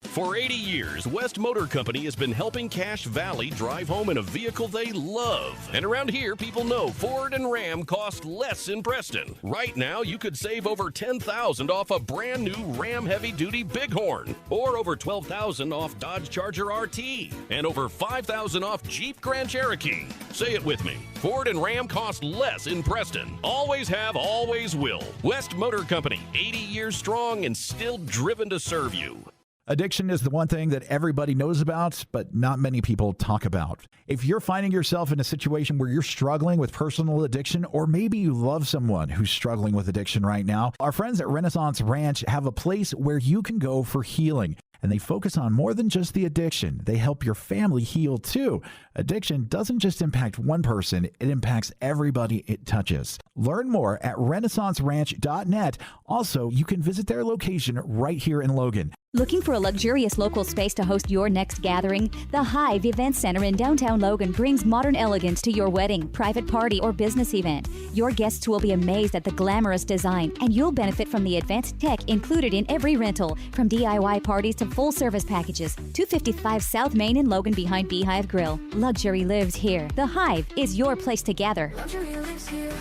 For 80 years, West Motor Company has been helping Cache Valley drive home in a vehicle they love. And around here, people know Ford and Ram cost less in Preston. Right now, you could save over $10,000 off a brand new Ram heavy-duty Bighorn, or over $12,000 off Dodge Charger RT, and over $5,000 off Jeep Grand Cherokee. Say it with me. Ford and Ram cost less in Preston. Always have, always will. West Motor Company, 80 years strong and still driven to serve you. Addiction is the one thing that everybody knows about, but not many people talk about. If you're finding yourself in a situation where you're struggling with personal addiction, or maybe you love someone who's struggling with addiction right now, our friends at Renaissance Ranch have a place where you can go for healing. And they focus on more than just the addiction. They help your family heal too. Addiction doesn't just impact one person, it impacts everybody it touches. Learn more at renaissanceranch.net. Also, you can visit their location right here in Logan. Looking for a luxurious local space to host your next gathering? The Hive Event Center in downtown Logan brings modern elegance to your wedding, private party, or business event. Your guests will be amazed at the glamorous design, and you'll benefit from the advanced tech included in every rental, from DIY parties to full service packages. 255 South Main in Logan behind Beehive Grill. Luxury lives here. The Hive is your place to gather. Luxury lives here.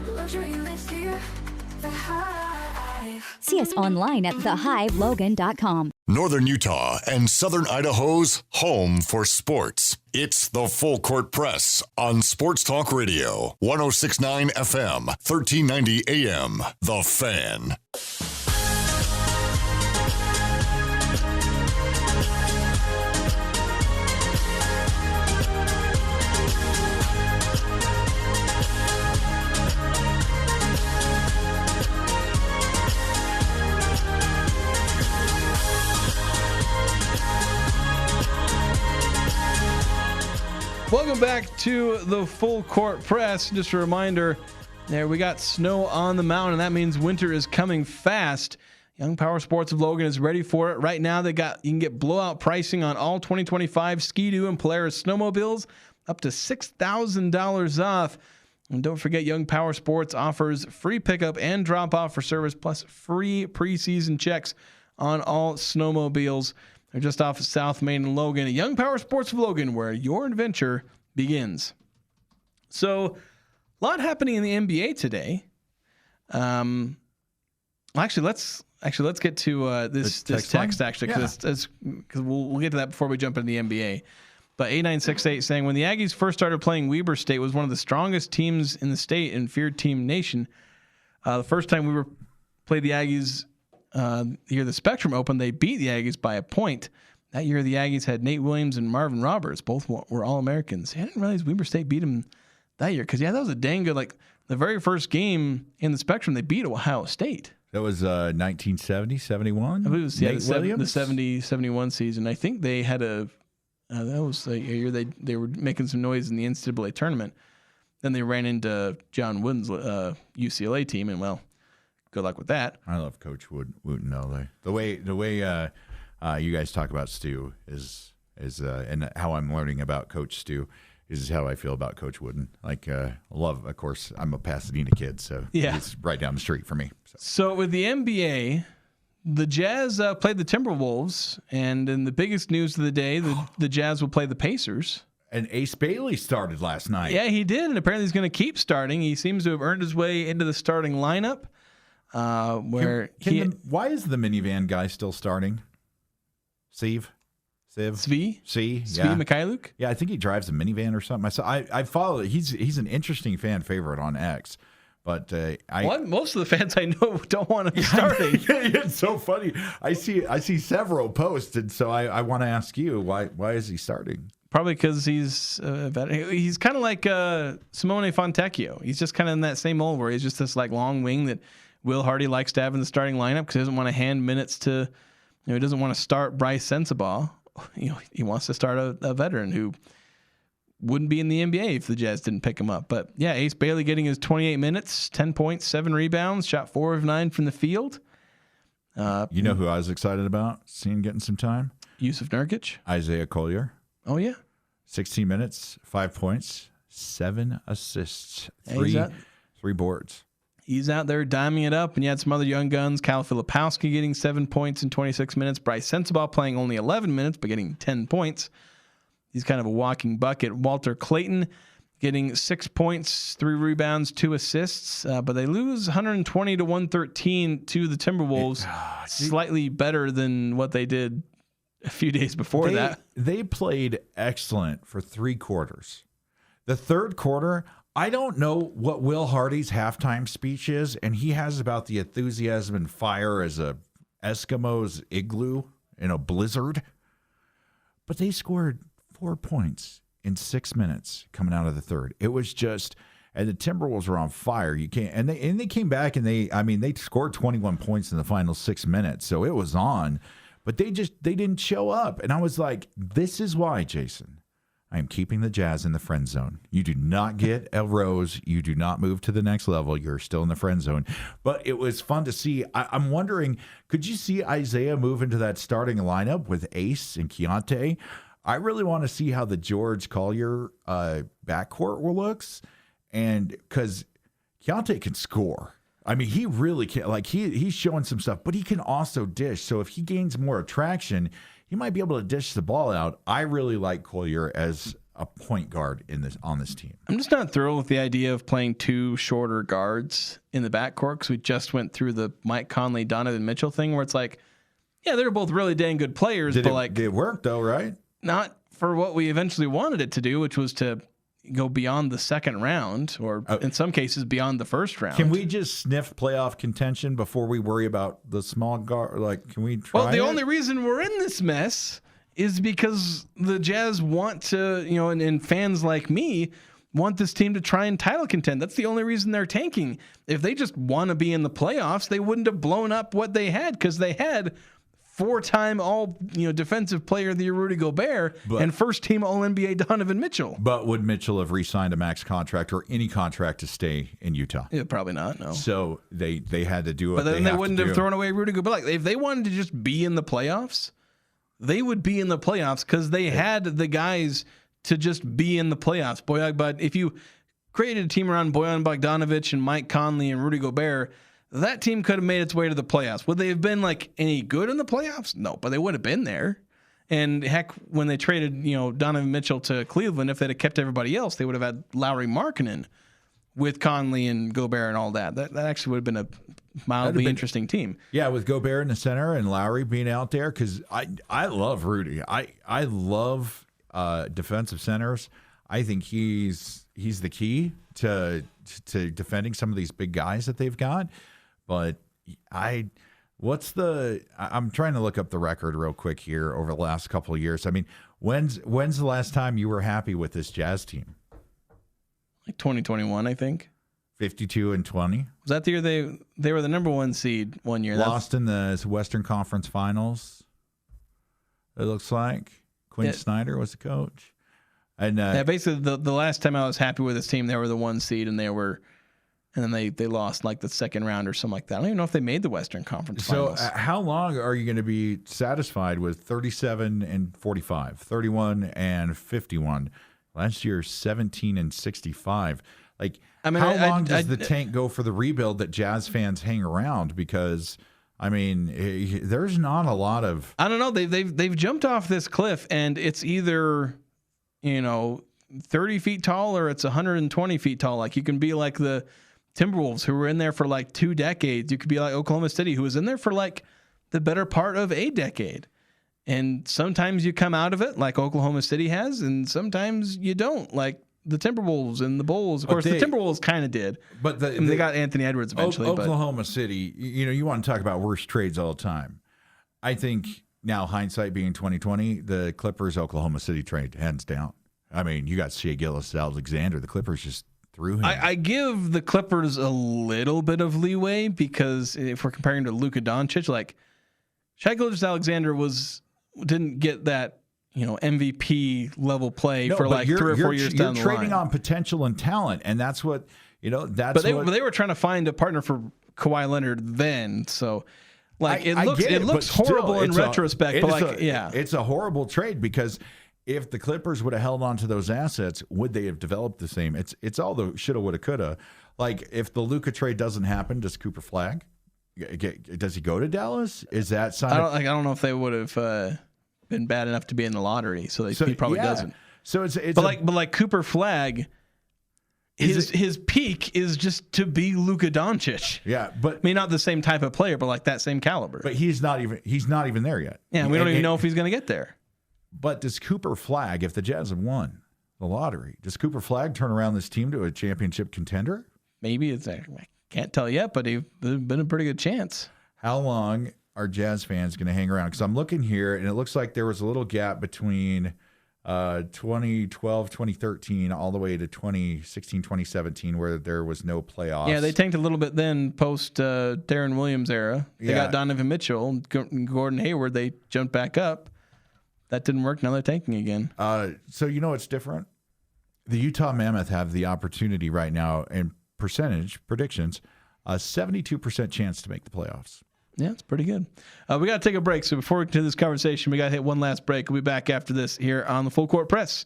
Luxury lives here. The Hive. See us online at thehivelogan.com. Northern Utah and Southern Idaho's home for sports. It's the Full Court Press on Sports Talk Radio. 106.9 FM, 1390 AM. The Fan. Welcome back to the Full Court Press. Just a reminder, there we got snow on the mountain, and that means winter is coming fast. Young Power Sports of Logan is ready for it. Right now, you can get blowout pricing on all 2025 Ski-Doo and Polaris snowmobiles, up to $6,000 off. And don't forget, Young Power Sports offers free pickup and drop-off for service, plus free preseason checks on all snowmobiles. They're just off of South Main and Logan. Young Power Sports of Logan, where your adventure begins. So, a lot happening in the NBA today. Let's get to this text actually, because we'll get to that before we jump into the NBA. But 8968 saying, when the Aggies first started playing, Weber State was one of the strongest teams in the state and feared team nation. The first time Weber played the Aggies. Year the Spectrum opened, they beat the Aggies by a point. That year, the Aggies had Nate Williams and Marvin Roberts. Both were All-Americans. I didn't realize Weber State beat them that year because, that was a dang good, the very first game in the Spectrum, they beat Ohio State. That was 1970, 71? I believe it was the 70-71 season. I think they had that was a year they were making some noise in the NCAA tournament. Then they ran into John Wooden's UCLA team, and, good luck with that. I love Coach Wooten though. The way you guys talk about Stu is and how I'm learning about Coach Stu is how I feel about Coach Wooden. Love, of course, I'm a Pasadena kid, so it's right down the street for me. So with the NBA, the Jazz played the Timberwolves, and in the biggest news of the day, the Jazz will play the Pacers. And Ace Bailey started last night. Yeah, he did, and apparently he's going to keep starting. He seems to have earned his way into the starting lineup. Why is the minivan guy still starting? Svi Mikhailuk? Yeah, I think he drives a minivan or something. I follow it. He's an interesting fan favorite on X. But most of the fans I know don't want him starting. It's so funny. I see several posts, and so I want to ask you why is he starting? Probably because he's he's kind of like Simone Fontecchio. He's just kind of in that same mold where he's just this long wing that Will Hardy likes to have in the starting lineup because he doesn't want to hand minutes to, he doesn't want to start Bryce Sensabaugh. He wants to start a veteran who wouldn't be in the NBA if the Jazz didn't pick him up. But yeah, Ace Bailey getting his 28 minutes, 10 points, 7 rebounds, shot 4 of 9 from the field. You know who I was excited about seeing getting some time? Yusuf Nurkic. Isaiah Collier. Oh, yeah. 16 minutes, 5 points, 7 assists, 3 boards. He's out there diming it up, and you had some other young guns. Kyle Filipowski getting 7 points in 26 minutes. Bryce Sensabaugh playing only 11 minutes, but getting 10 points. He's kind of a walking bucket. Walter Clayton getting 6 points, 3 rebounds, 2 assists, but they lose 120 to 113 to the Timberwolves. Slightly better than what they did a few days before that. They played excellent for 3 quarters. The third quarter, I don't know what Will Hardy's halftime speech is, and he has about the enthusiasm and fire as a Eskimo's igloo in a blizzard. But they scored 4 points in 6 minutes coming out of the third. It was just, and the Timberwolves were on fire. You can't, and they came back and they scored 21 points in the final 6 minutes, so it was on. But they didn't show up, and I was like, this is why, Jason. I am keeping the Jazz in the friend zone. You do not get a rose. You do not move to the next level. You're still in the friend zone. But it was fun to see. I'm wondering, could you see Isaiah move into that starting lineup with Ace and Keontae? I really want to see how the George Collier backcourt looks. And because Keontae can score. I mean, he really can. Like, he's showing some stuff, but he can also dish. So if he gains more attraction, he might be able to dish the ball out. I really like Collier as a point guard on this team. I'm just not thrilled with the idea of playing 2 shorter guards in the backcourt because we just went through the Mike Conley, Donovan Mitchell thing where it's like, yeah, they're both really dang good players, but it worked though, right? Not for what we eventually wanted it to do, which was to go beyond the second round, or in some cases beyond the first round. Can we just sniff playoff contention before we worry about the small guard? Like, can we try? Well, the only reason we're in this mess is because the Jazz want to, and fans like me want this team to try and title contend. That's the only reason they're tanking. If they just want to be in the playoffs, they wouldn't have blown up what they had, because they had 4-time all defensive player of the year Rudy Gobert and first team all NBA Donovan Mitchell. But would Mitchell have re-signed a max contract or any contract to stay in Utah? Yeah, probably not. No. So they had to do it. But then they wouldn't have thrown away Rudy Gobert. Like, if they wanted to just be in the playoffs, they would be in the playoffs because they had the guys to just be in the playoffs. But if you created a team around Bojan Bogdanovic and Mike Conley and Rudy Gobert, that team could have made its way to the playoffs. Would they have been any good in the playoffs? No, but they would have been there. And heck, when they traded, Donovan Mitchell to Cleveland, if they'd have kept everybody else, they would have had Lauri Markkanen with Conley and Gobert and all that. That actually would have been a mildly interesting team. Yeah, with Gobert in the center and Lauri being out there, because I love Rudy. I love defensive centers. I think he's the key to defending some of these big guys that they've got. But I'm trying to look up the record real quick here over the last couple of years. I mean, when's the last time you were happy with this Jazz team? Like 2021, I think. 52-20. Was that the year they were the number 1 seed one year? Lost in the Western Conference Finals. It looks like Quinn Snyder was the coach. And basically the last time I was happy with this team, they were the 1 seed, and then they lost like the second round or something like that. I don't even know if they made the Western Conference Finals. So how long are you going to be satisfied with 37-45, 31-51? Last year, 17-65. Like, how long does the tank go for the rebuild that Jazz fans hang around? Because there's not a lot of. I don't know. They've jumped off this cliff, and it's either 30 feet tall or it's 120 feet tall. Like, you can be like the Timberwolves, who were in there for like 2 decades. You could be like Oklahoma City, who was in there for like the better part of a decade. And sometimes you come out of it like Oklahoma City has, and sometimes you don't, like the Timberwolves and the Bulls. Of course, the Timberwolves kind of did, but they got Anthony Edwards eventually. Oklahoma City, you want to talk about worst trades all the time. I think now, hindsight being 2020, the Clippers Oklahoma City trade, hands down. I mean, you got Shea Gilgeous-Alexander. The Clippers just through him. I give the Clippers a little bit of leeway because if we're comparing to Luka Doncic, like Shai Gilgeous-Alexander didn't get that MVP level play for like 3 or 4 years down the line. You're trading on potential and talent, and that's what That's but they were trying to find a partner for Kawhi Leonard then, so. Like it looks horrible in retrospect, but it's a horrible trade because if the Clippers would have held on to those assets, would they have developed the same? It's all the shoulda, woulda, coulda. Like if the Luka trade doesn't happen, does Cooper Flagg? Does he go to Dallas? Is that sign? I don't know if they would have been bad enough to be in the lottery, so he probably doesn't. So it's but Cooper Flagg. His peak is just to be Luka Doncic. Yeah, but I mean, not the same type of player, but like that same caliber. But he's not even there yet. Yeah, we don't even know if he's going to get there. But does Cooper Flagg, if the Jazz have won the lottery, does Cooper Flagg turn around this team to a championship contender? Maybe I can't tell yet, but there's been a pretty good chance. How long are Jazz fans going to hang around? Because I'm looking here, and it looks like there was a little gap between 2012, 2013, all the way to 2016, 2017, where there was no playoffs. Yeah, they tanked a little bit then post Darren Williams era. They got Donovan Mitchell, Gordon Hayward. They jumped back up. That didn't work. Now they're tanking again. So what's different? The Utah Mammoth have the opportunity right now, and percentage predictions, a 72% chance to make the playoffs. Yeah, it's pretty good. We got to take a break. So before we continue this conversation, we got to hit one last break. We'll be back after this here on the Full Court Press.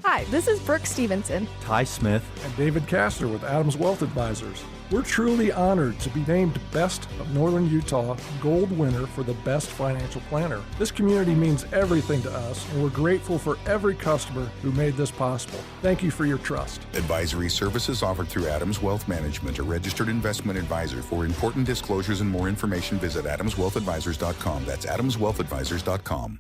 Hi, this is Brooke Stevenson. Ty Smith. And David Kastner with Adams Wealth Advisors. We're truly honored to be named Best of Northern Utah Gold winner for the Best Financial Planner. This community means everything to us, and we're grateful for every customer who made this possible. Thank you for your trust. Advisory services offered through Adams Wealth Management, a registered investment advisor. For important disclosures and more information, visit adamswealthadvisors.com. That's adamswealthadvisors.com.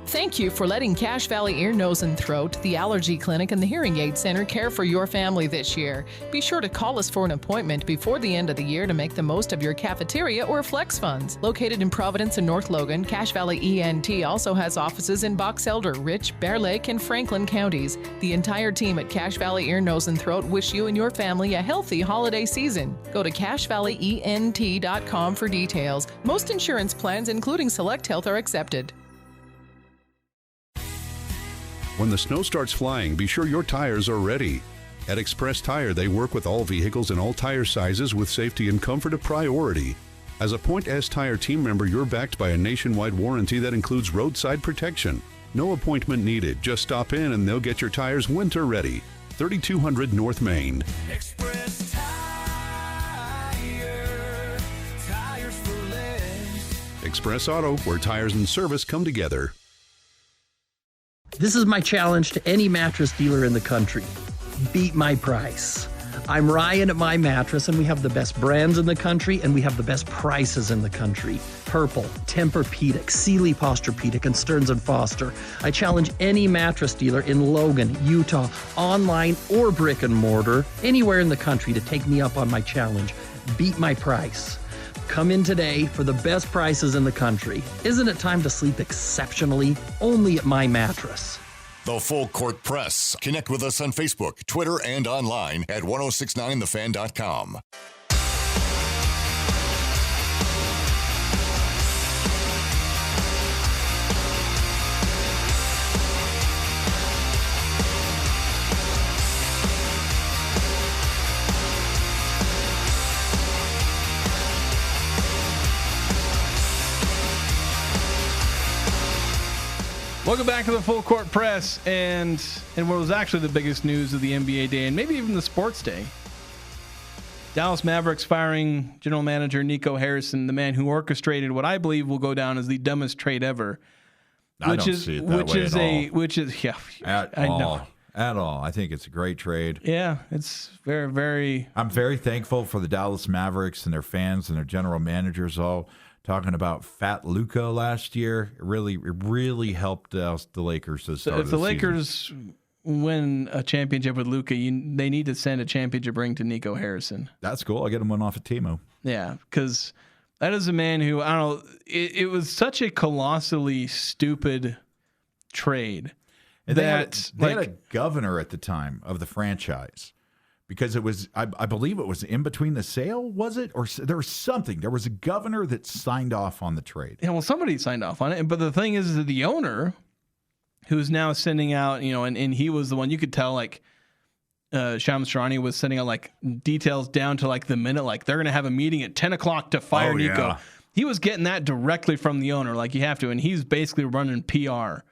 Thank you for letting Cache Valley Ear, Nose, and Throat, the Allergy Clinic, and the Hearing Aid Center care for your family this year. Be sure to call us for an appointment before the end of the year to make the most of your cafeteria or flex funds. Located in Providence and North Logan, Cache Valley ENT also has offices in Box Elder, Rich, Bear Lake, and Franklin counties. The entire team at Cache Valley Ear, Nose, and Throat wish you and your family a healthy holiday season. Go to CacheValleyENT.com for details. Most insurance plans, including Select Health, are accepted. When the snow starts flying, be sure your tires are ready. At Express Tire, they work with all vehicles and all tire sizes with safety and comfort a priority. As a Point S Tire team member, you're backed by a nationwide warranty that includes roadside protection. No appointment needed. Just stop in and they'll get your tires winter ready. 3200 North Main. Express Tire. Tires for less. Express Auto, where tires and service come together. This is my challenge to any mattress dealer in the country. Beat my price. I'm Ryan at My Mattress, and we have the best brands in the country, and we have the best prices in the country. Purple, Tempur-Pedic, Sealy Posturepedic, and Stearns & Foster. I challenge any mattress dealer in Logan, Utah, online or brick and mortar, anywhere in the country to take me up on my challenge. Beat my price. Come in today for the best prices in the country. Isn't it time to sleep exceptionally? Only at My Mattress. The Full Court Press. Connect with us on Facebook, Twitter, and online at 1069thefan.com. Welcome back to the Full Court Press, and what was actually the biggest news of the NBA day, and maybe even the sports day. Dallas Mavericks firing general manager Nico Harrison, the man who orchestrated what I believe will go down as the dumbest trade ever. I don't see it that way at all. I think it's a great trade. Yeah, it's very, very. I'm very thankful for the Dallas Mavericks and their fans and their general managers all talking about Fat Luka last year. It really helped the Lakers to start. So if the Lakers win a championship with Luka, they need to send a championship ring to Nico Harrison. That's cool. I'll get him one off of Timo. Yeah, because that is a man who, I don't know, it was such a colossally stupid trade. And they had a governor at the time of the franchise because it was, I believe it was in between the sale, was it? Or there was something. There was a governor that signed off on the trade. Yeah, well, somebody signed off on it. But the thing is that the owner, who's now sending out, and he was the one, you could tell, like, Shams Charania was sending out, like, details down to, like, the minute. Like, they're going to have a meeting at 10 o'clock to fire Nico. Yeah. He was getting that directly from the owner, like you have to. And he's basically running PR.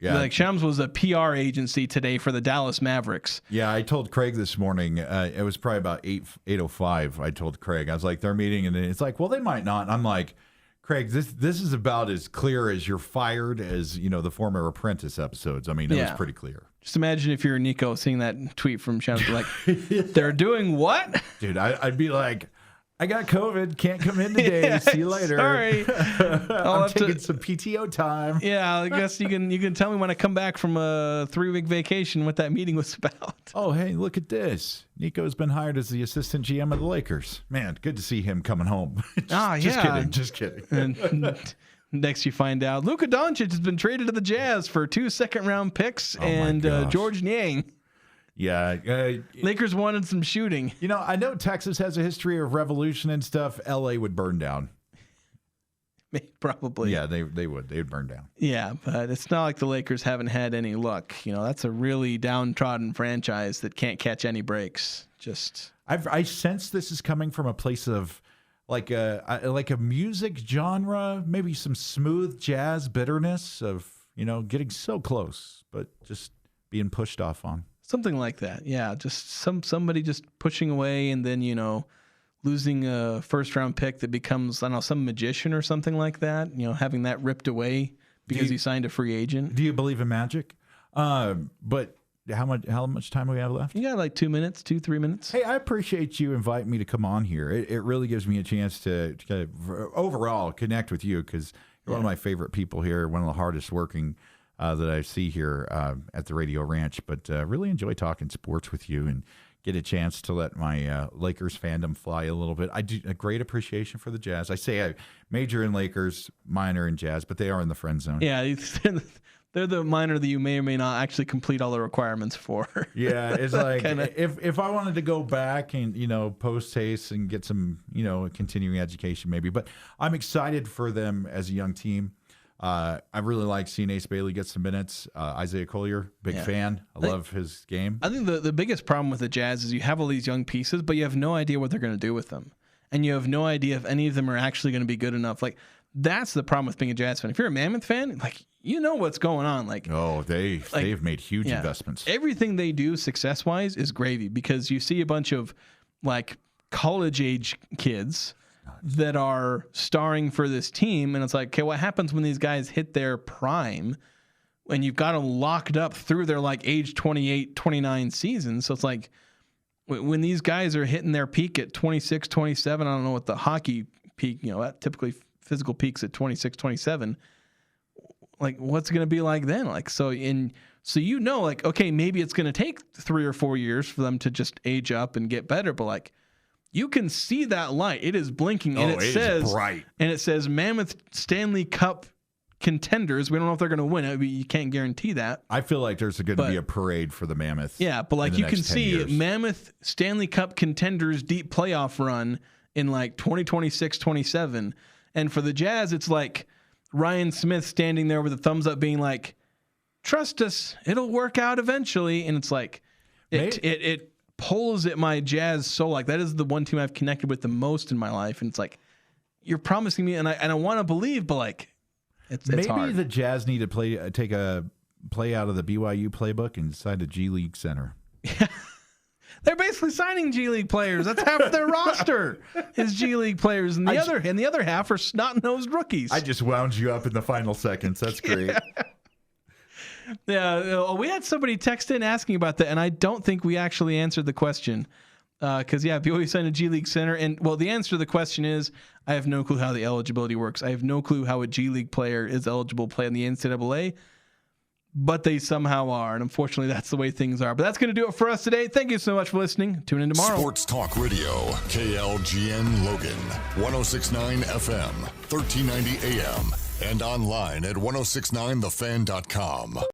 Yeah, like Shams was a PR agency today for the Dallas Mavericks. Yeah, I told Craig this morning. It was probably about 8:05. I told Craig, I was like, they're meeting, and it's like, well, they might not. And I'm like, Craig, this is about as clear as you're fired as the former Apprentice episodes. I mean, it was pretty clear. Just imagine if you're Nico seeing that tweet from Shams, like, they're doing what? Dude, I'd be like, I got COVID. Can't come in today. Yeah, see you later. Sorry. I'm taking some PTO time. Yeah, I guess you can tell me when I come back from a 3-week vacation what that meeting was about. Oh, hey, look at this. Nico's been hired as the assistant GM of the Lakers. Man, good to see him coming home. Just kidding. And next you find out Luka Doncic has been traded to the Jazz for 2 second-round picks and George Niang. Yeah. Lakers wanted some shooting. I know Texas has a history of revolution and stuff. L.A. would burn down. Probably. Yeah, they would. They would burn down. Yeah, but it's not like the Lakers haven't had any luck. That's a really downtrodden franchise that can't catch any breaks. I sense this is coming from a place of like a music genre, maybe some smooth jazz bitterness of, getting so close, but just being pushed off on. Something like that, yeah. Just somebody just pushing away, and then losing a first-round pick that becomes, I don't know, some magician or something like that. Having that ripped away because he signed a free agent. Do you believe in magic? But how much time do we have left? You got like 2 minutes, 2-3 minutes. Hey, I appreciate you inviting me to come on here. It really gives me a chance to kind of overall connect with you because you're one of my favorite people here, one of the hardest working that I see here at the Radio Ranch, but really enjoy talking sports with you and get a chance to let my Lakers fandom fly a little bit. I do a great appreciation for the Jazz. I say I major in Lakers, minor in Jazz, but they are in the friend zone. Yeah, they're the minor that you may or may not actually complete all the requirements for. Yeah, it's like if I wanted to go back and post haste and get some continuing education maybe, but I'm excited for them as a young team. I really like seeing Ace Bailey get some minutes. Isaiah Collier, big fan. I love his game. I think the biggest problem with the Jazz is you have all these young pieces, but you have no idea what they're going to do with them. And you have no idea if any of them are actually going to be good enough. Like, that's the problem with being a Jazz fan. If you're a Mammoth fan, like, what's going on. Like, they've made huge investments. Everything they do success-wise is gravy because you see a bunch of, like, college-age kids that are starring for this team, and it's like, okay, what happens when these guys hit their prime and you've got them locked up through their like age 28, 29 seasons? So it's like when these guys are hitting their peak at 26, 27, I don't know what the hockey peak, that typically physical peaks at 26, 27, like what's going to be like then? Like, so like, okay, maybe it's going to take 3 or 4 years for them to just age up and get better, but like, you can see that light. It is blinking, and it says bright. And it says Mammoth Stanley Cup contenders. We don't know if they're going to win it. You can't guarantee that. I feel like there's going to be a parade for the Mammoth. Yeah, but like you can see Mammoth Stanley Cup contenders deep playoff run in like 2026, 27. And for the Jazz, it's like Ryan Smith standing there with a thumbs up being like, trust us, it'll work out eventually. And it's like, it pulls at my Jazz soul. Like, that is the one team I've connected with the most in my life. And it's like, you're promising me, and I want to believe, but like, it's maybe hard. The Jazz need to take a play out of the BYU playbook and sign a G League center. They're basically signing G League players. That's half their roster is G League players, and the other half are snot-nosed rookies. I just wound you up in the final seconds. That's great. Yeah, we had somebody text in asking about that, and I don't think we actually answered the question. Because, BYU signed a G League center. And, well, the answer to the question is I have no clue how the eligibility works. I have no clue how a G League player is eligible to play in the NCAA, but they somehow are. And, unfortunately, that's the way things are. But that's going to do it for us today. Thank you so much for listening. Tune in tomorrow. Sports Talk Radio, KLGN Logan, 106.9 FM, 1390 AM, and online at 1069thefan.com.